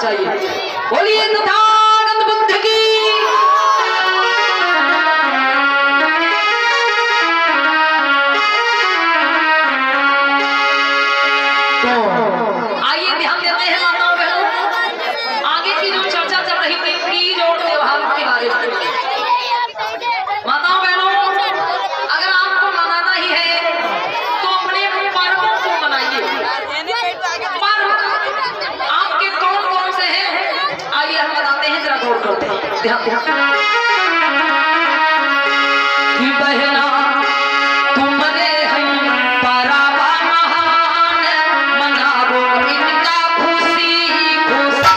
चाहिए। बोलिए तथागत बुद्ध की। आइए ध्यान देते हैं माताओं बहनों, आगे की जो चर्चा चल रही थी तीज और त्योहारों के बारे में। माताओं बहनों, अगर आपको मनाना ही है तो अपने पर्वों को मनाइए। पर्व आपके कौन कौन से हैं, आइए हम बताते हैं, जरा गौर करते हैं, ध्यान कि बहना तुमरे हम परावा महान, मनावो इनका खुशी खुशी।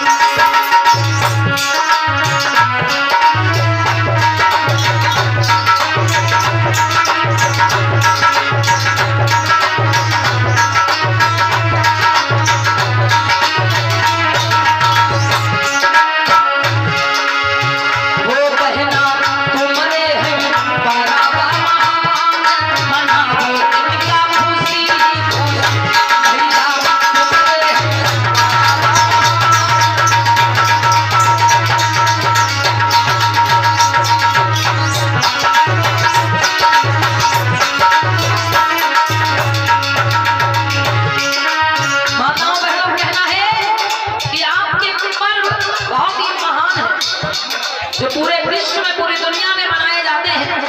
जो पूरे विश्व में पूरी दुनिया में मनाए जाते हैं।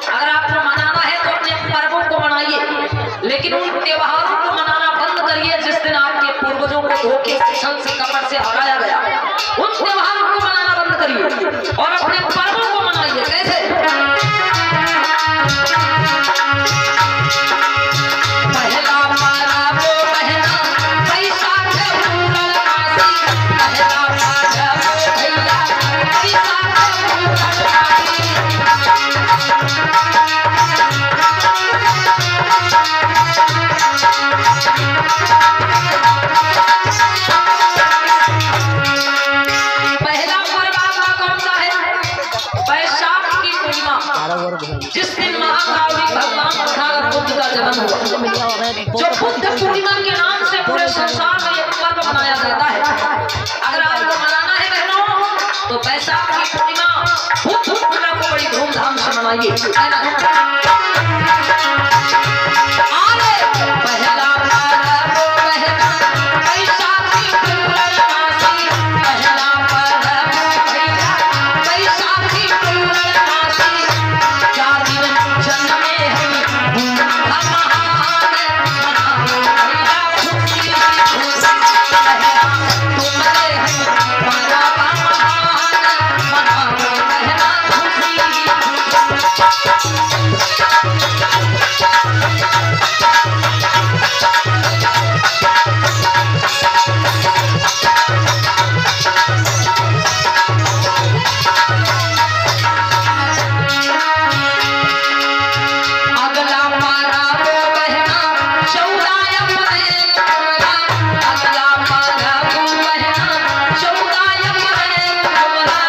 अगर आपको मनाना है तो अपने पर्वों को मनाइए, लेकिन उन त्योहारों को मनाना बंद करिए जिस दिन आपके पूर्वजों को धोखे छल से कपट से हराया गया। उन त्योहारों को मनाना बंद करिए और अपने पर्वों को मनाइए। कैसे? पहला पारा वो बहना बैसाख पूरन मासी, पहला पारा वो भैया बैसाख पूरन मासी। पहला पर्व आपका कौन सा है? बैसाख की पूर्णिमा, जिस दिन महाकाल भगवान तथागत बुद्ध का जन्म हुआ। जो बुद्ध पूर्णिमा के नाम से पूरे संसार में एक पर्व मनाया जाता है। अगर आपको मनाना है बहनों तो बैसाख की पूर्णिमा बुद्ध पूर्णिमा को बड़ी धूमधाम से मनाइए। पहला पर्व वो बहना बैसाख की पूरन मासी, पहला पर्व वो भैया बैसाख की पूरन मासी। चार दिन जन्मे हैं बूढ़ा महान, मनाओ भैया खुशी खुशी। पहला तुमरे हैं परावा महान, मनाओ बहना खुशी खुशी। अगला पारा वो बहना 14 अप्रैल तुम्हारा, अगला पारा वो बहना 14 अप्रैल तुम्हारा।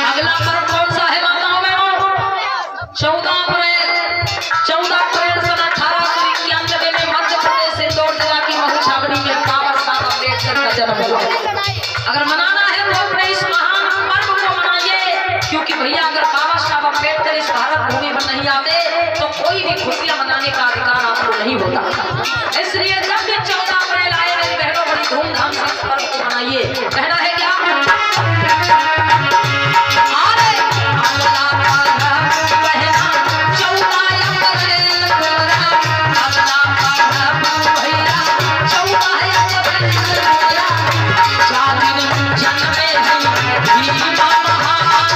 अगला पर्व कौन सा है माताओं बहनों? 14 अप्रैल। 14 अप्रैल सन 1891 में मध्य प्रदेश इंदौर जिला की महुछावनी में बाबा साहब अम्बेडकर का जन्म हुआ। अगर मनाना है तो अपने इस महान पर्व को मनाइए, क्योंकि भैया अगर बाबा साहब अम्बेडकर इस भारत भूमि पर नहीं आते तो कोई भी खुशियां मनाने का अधिकार आपको नहीं होता। इसलिए जब भी 14 अप्रैल आए मेरी बहनों बड़ी धूमधाम से इस पर्व को मनाइए। कहना है क्या? अगला पर्व वो बहना 14 अप्रैल तुम्हारा, अगला पर्व वो भैया 14 अप्रैल तुम्हारा। चार दिन जन्मे हैं भीमा महान,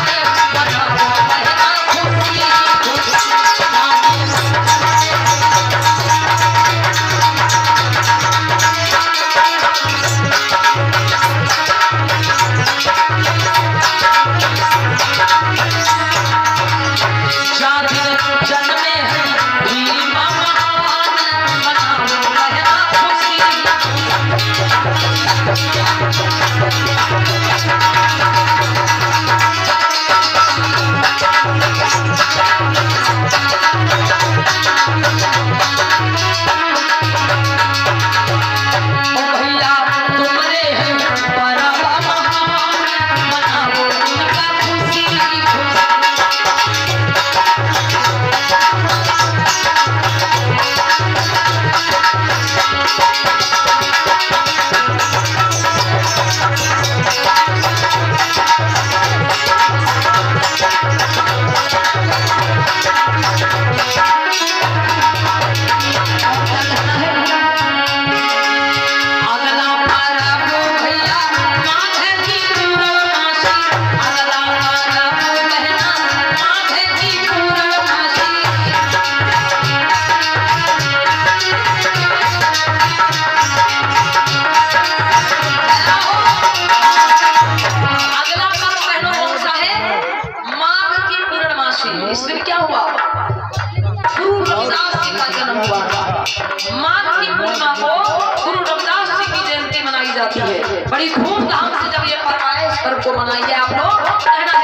मनाओ बहना खुशी खुशी। जाती है। बड़ी धूमधाम से जब ये पर्व आए इस पर्व को मनाइए आप लोग। कहना है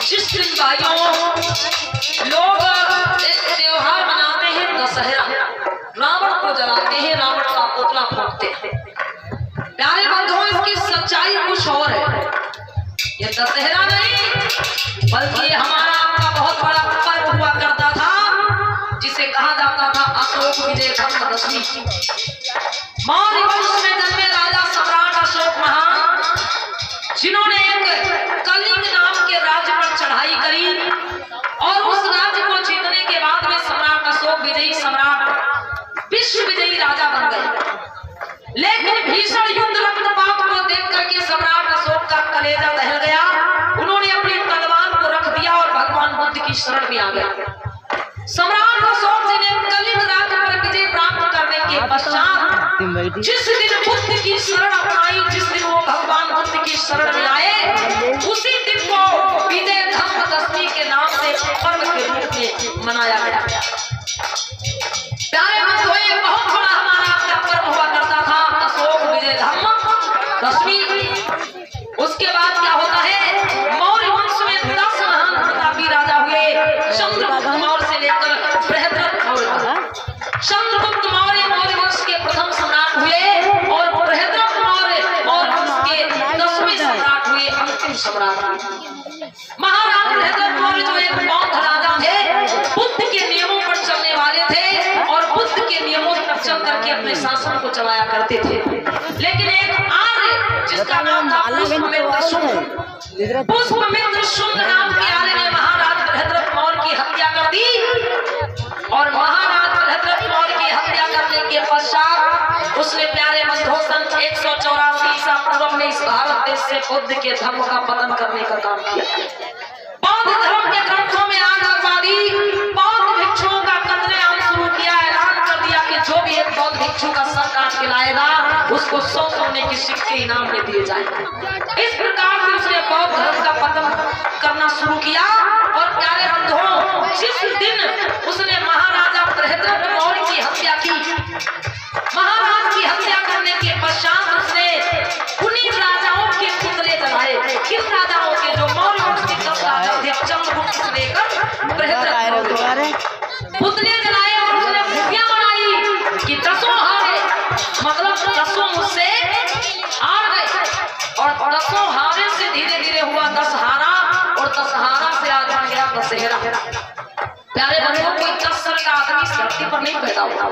जिस दिन भाइयों लोग एक त्योहार मनाते हैं दशहरा, रावण को जलाते हैं, रावण का पुतला फूंकते हैं। प्यारे बंधुओं, इसकी सच्चाई कुछ और है। ये दशहरा नहीं बल्कि हमारा आपका बहुत बड़ा पर्व हुआ करता था जिसे कहा जाता था अशोक विजय धर्मदशमी। मौर्य वंश में जन्मे राजा सम्राट अशोक महान, जिन्होंने एक कलिंग नाम के राज्य पर चढ़ाई करी और उस राज्य को जीतने के बाद में सम्राट अशोक विजयी सम्राट विश्व विजयी राजा बन गए। लेकिन भीषण युद्ध रक्तपात को देख करके सम्राट अशोक का कलेजा दहल गया। उन्होंने अपनी तलवार को रख दिया और भगवान बुद्ध की शरण में आ गया। सम्राट अशोक जी ने कलिंग राज्य पर विजय प्राप्त करने के पश्चात जिस दिन बुद्ध की शरण अपनाई, जिस दिन वो भगवान बुद्ध की शरण में आए, उसी दिन को विजय धर्मदशमी के नाम से पर्व के रूप में मनाया गया। प्यारे बंधुओं, ये बहुत बड़ा हमारा आपका पर्व हुआ करता था अशोक विजय धर्मदशमी। उसके बाद क्या होता है, मौर्य वंश में 10 महान प्रतापी राजा हुए। चंद्रगुप्त मौर्य से लेकर बृहद्रथ मौर्य। चंद्रगुप्त मौर्य मौर्य वंश के प्रथम सम्राट हुए और बृहद्रथ मौर्य मौर्य वंश के 10वें सम्राट हुए, अंतिम सम्राट। महाराज बृहद्रथ मौर्य जो एक बौद्ध राजा थे, बुद्ध के नियमों पर चलने वाले थे और बुद्ध के नियमों पर चल करके अपने शासन को चलाया करते थे। लेकिन एक आर्य जिसका नाम था पुष्पमित्र शुंग नाम के आर्य ने महाराज बृहद्रथ मौर्य की हत्या कर दी और महाराज बृहद्रथ मौर्य की हत्या करने के पश्चात उसने प्यारे बंधुओं सन 184 ईसा पूर्व में इस भारत देश से बुद्ध के धर्म का पतन करने का काम किया। बौद्ध धर्म के ग्रंथों में आतंकवादी बौद्ध भिक्षुओं का कत्लेआम शुरू किया। ऐलान कर दिया कि जो भी एक बौद्ध भिक्षु का सर काट के लाएगा उसको 100 सोने के सिक्के इनाम में दिए जाएंगे। इस प्रकार से उसने बौद्ध धर्म का पतन करना शुरू किया। और प्यारे बंधुओं, जिस दिन उसने महाराजा बृहद्रथ मौर्य की हत्या की, महाराज की हत्या करने के पश्चात उसने उन्हीं राजाओं के पुतले जलाए। किन राजाओं के? जो मौर्य वंश के 10 राजा थे, चंद्रगुप्त से लेकर बृहद्रथ पुतले जलाए और उसने खुशियां मनाई कि 10 हारे, मतलब 10 मुझसे हार गए। और 10 हारे से धीरे धीरे हुआ 10 हारा और 10 हारा से आज बन गया दशहरा। प्यारे बंधुओं, कोई 10 साल का आदमी इस धरती पर नहीं पैदा हुआ।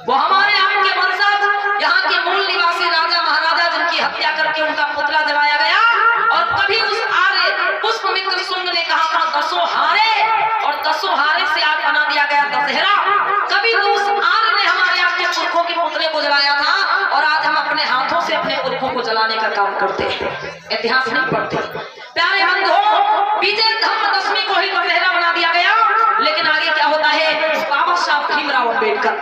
वो हमारे आपके वंशज, यहाँ के मूल निवासी राजा महाराजा जिनकी हत्या करके उनका पुतला जलाया गया। और कभी उस आर्य पुष्पमित्र शुंग ने कहा था 10 हारे और 10 हारे से आज बना दिया गया दशहरा। कभी तो उस आर्य ने हमारे आपके पुरखों के पुतले को जलाया था और आज हम अपने हाथों से अपने पुरखों को जलाने का काम करते हैं, इतिहास नहीं पढ़ते। प्यारे बंधुओं, विजय धर्मदशमी को ही दशहरा बना दिया गया। लेकिन आगे क्या होता है, बाबा साहब भीमराव अम्बेडकर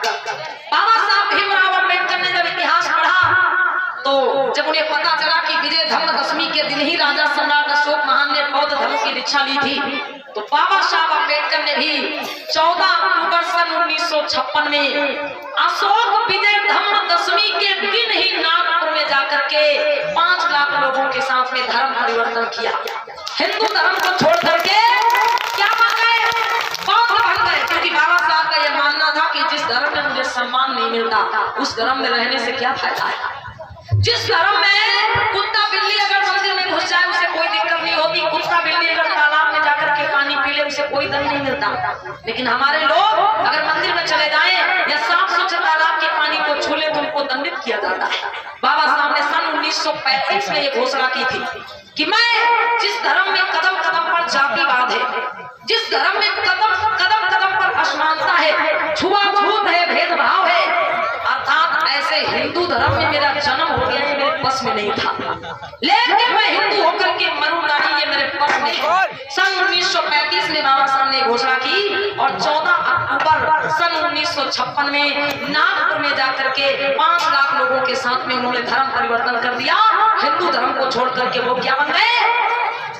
ने जब इतिहास पढ़ा तो जब उन्हें पता चला कि विजय धर्मदशमी के दिन ही राजा सम्राट अशोक महान ने बौद्ध धर्म की दीक्षा ली थी, तो बाबा साहब अम्बेडकर ने भी 14 अक्टूबर सन 1956 में अशोक विजय धम्म दशमी के दिन ही नागपुर में जाकर के 5 लाख लोगों के साथ में धर्म परिवर्तन किया। हिंदू धर्म को छोड़ करके क्या बन गए? बौद्ध बन गए। क्योंकि बाबा साहब का यह मानना था कि जिस धर्म में मुझे सम्मान नहीं मिलता उस धर्म में रहने से क्या फायदा है। जिस धर्म में कुत्ता बिल्ली अगर मंदिर में घुस जाए उसे कोई दिक्कत नहीं होती, कुत्ता बिल्ली अगर तालाब में जाकर के पानी पी ले उसे कोई दंड नहीं मिलता, लेकिन हमारे लोग अगर मंदिर में चले जाएं या साफ सुथरे तालाब के पानी को छू ले तो उनको दंडित किया जाता है। बाबा साहब ने सन 1935 में ये घोषणा की थी कि मैं जिस धर्म में कदम कदम पर जातिवाद है, जिस धर्म में कदम कदम पर असमानता है, छुआछूत है, भेदभाव है, अर्थात ऐसे हिंदू धर्म में मेरा जन्म हो गया, मेरे बस में नहीं था, लेकिन मैं हिंदू होकर के मरूं नहीं, ये मेरे बस में है। सन 1935 में बाबा साहब ने घोषणा की और 14 अक्टूबर सन 1956 में नागपुर में जाकर के 5 लाख लोगों के साथ में उन्होंने धर्म परिवर्तन कर दिया। हिंदू धर्म को छोड़ करके वो क्या बन गए?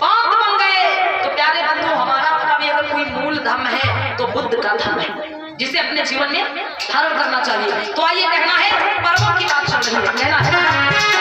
बौद्ध बन गए। तो प्यारे बंधु, हमारा अपना भी अगर कोई मूल धर्म है तो बुद्ध का धर्म है, जिसे अपने जीवन में धारण करना चाहिए। तो आइए, कहना है पर्वों की बात चल रही है, कहना है